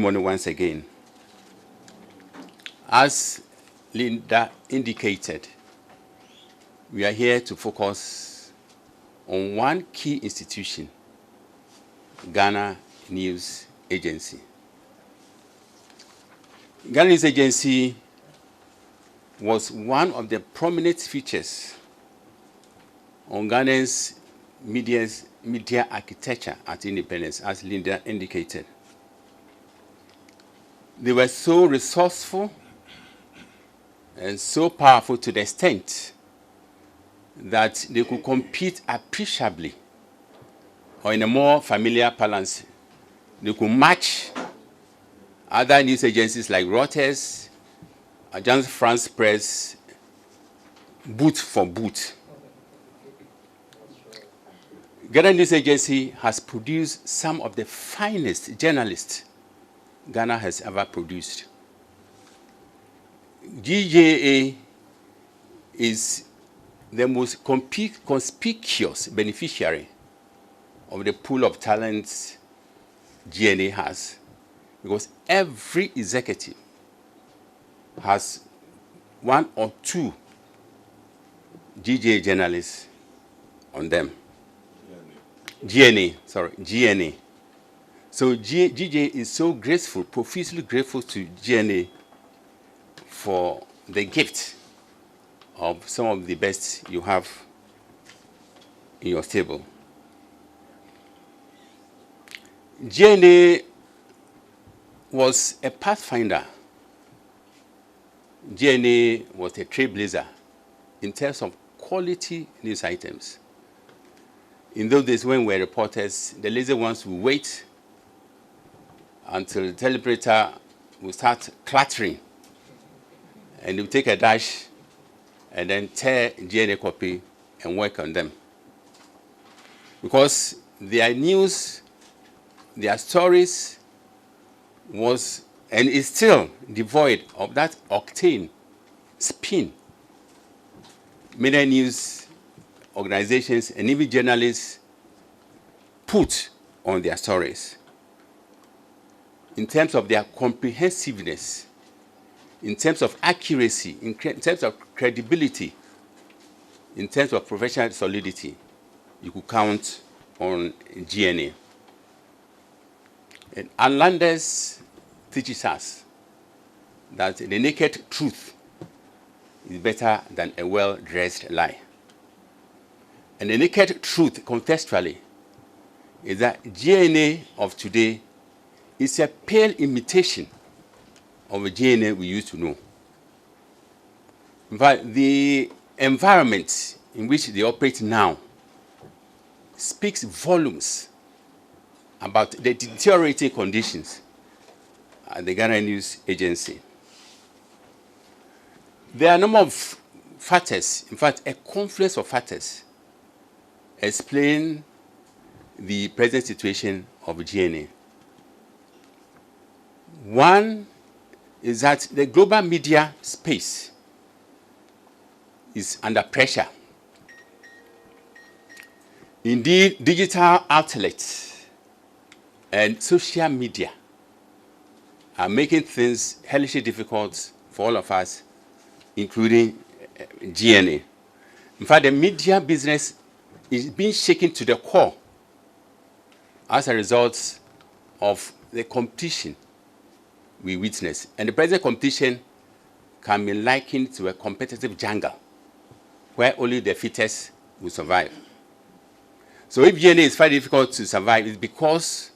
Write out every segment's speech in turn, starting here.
morning once again. As Linda indicated, we are here to focus on one key institution, Ghana News Agency. Ghana News Agency was one of the prominent features on Ghana's media architecture at independence, as Linda indicated. They were so resourceful and so powerful to the extent that they could compete appreciably, or in a more familiar parlance, they could match other news agencies like Reuters, Agence France Presse, boot for boot. Ghana News Agency has produced some of the finest journalists Ghana has ever produced. GJA is the most conspicuous beneficiary of the pool of talents GNA has, because every executive has one or two GJA journalists on them. GNA. So GJA is so grateful, profusely grateful to GNA for the gift of some of the best you have in your stable. GNA was a pathfinder. GNA was a trailblazer in terms of quality news items. In those days when we were reporters, the lazy ones would wait until the teleprompter would start clattering, and they would take a dash and then tear GNA copy and work on them. Because their news, their stories was and is still devoid of that octane spin many news organizations and even journalists put on their stories, in terms of their comprehensiveness, in terms of accuracy, in terms of credibility, in terms of professional solidity. You could count on GNA. And Landers teaches us that the naked truth is better than a well-dressed lie. And the naked truth, contextually, is that GNA of today is a pale imitation of a GNA we used to know. In fact, the environment in which they operate now speaks volumes about the deteriorating conditions at the Ghana News Agency. There are a number of factors, in fact, a confluence of factors, explain the present situation of GNA. One is that the global media space is under pressure. Indeed, digital outlets and social media are making things hellishly difficult for all of us, including GNA. In fact, the media business is being shaken to the core as a result of the competition we witness. And the present competition can be likened to a competitive jungle where only the fittest will survive. So if GNA is very difficult to survive, it's because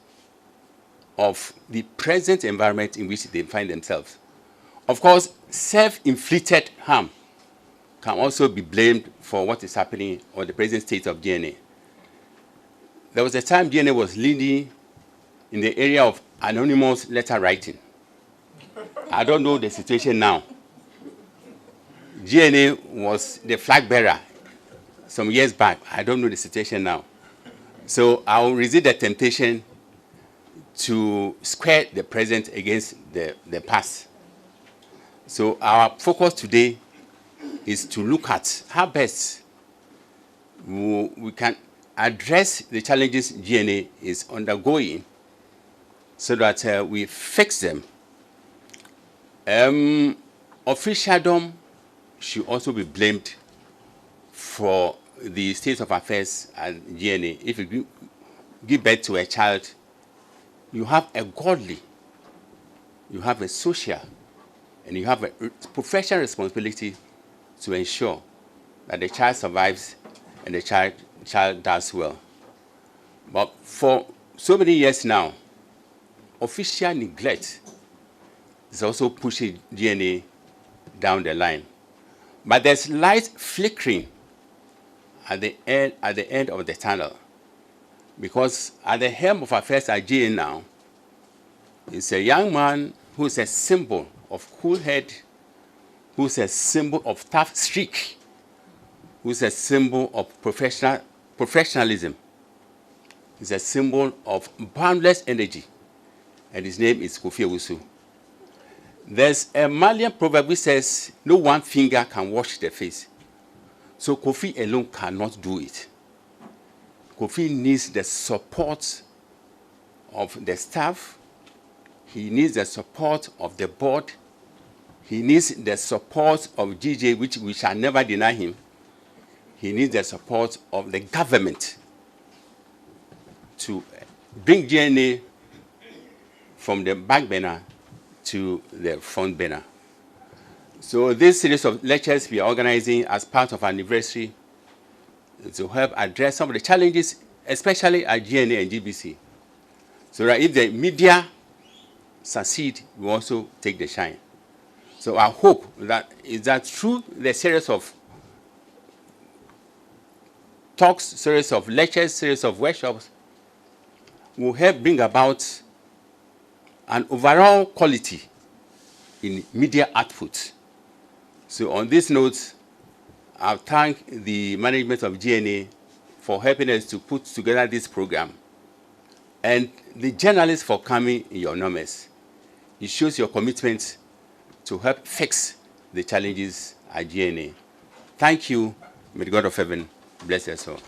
of the present environment in which they find themselves. Of course, self-inflicted harm can also be blamed for what is happening or the present state of GNA. There was a time GNA was leading in the area of anonymous letter writing. I don't know the situation now. GNA was the flag bearer some years back. I don't know the situation now. So I will resist the temptation to square the present against the past. So our focus today is to look at how best we can address the challenges GNA is undergoing so that we fix them. Officialdom should also be blamed for the state of affairs at GNA. If you give birth to a child, you have a godly, you have a social, and you have a professional responsibility to ensure that the child survives and the child does well. But for so many years now, official neglect is also pushing GNA down the line. But there's light flickering at the end of the tunnel, because at the helm of affairs at GNA now is a young man who's a symbol of cool head, who's a symbol of tough streak, who's a symbol of professionalism. He's a symbol of boundless energy, and his name is Kofi Owusu. There's a Malian proverb which says, no one finger can wash the face. So Kofi alone cannot do it. Kofi needs the support of the staff. He needs the support of the board. He needs the support of GJA, which we shall never deny him. He needs the support of the government to bring GNA from the back burner to the front burner. So this series of lectures we are organizing as part of our anniversary to help address some of the challenges, especially at GNA and GBC. So that if the media succeed, we also take the shine. So I hope that through the series of talks, series of lectures, series of workshops, will help bring about an overall quality in media output. So on this note, I thank the management of GNA for helping us to put together this program, and the journalists for coming in your numbers. It shows your commitment to help fix the challenges at GNA. Thank you. May the God of heaven bless us all.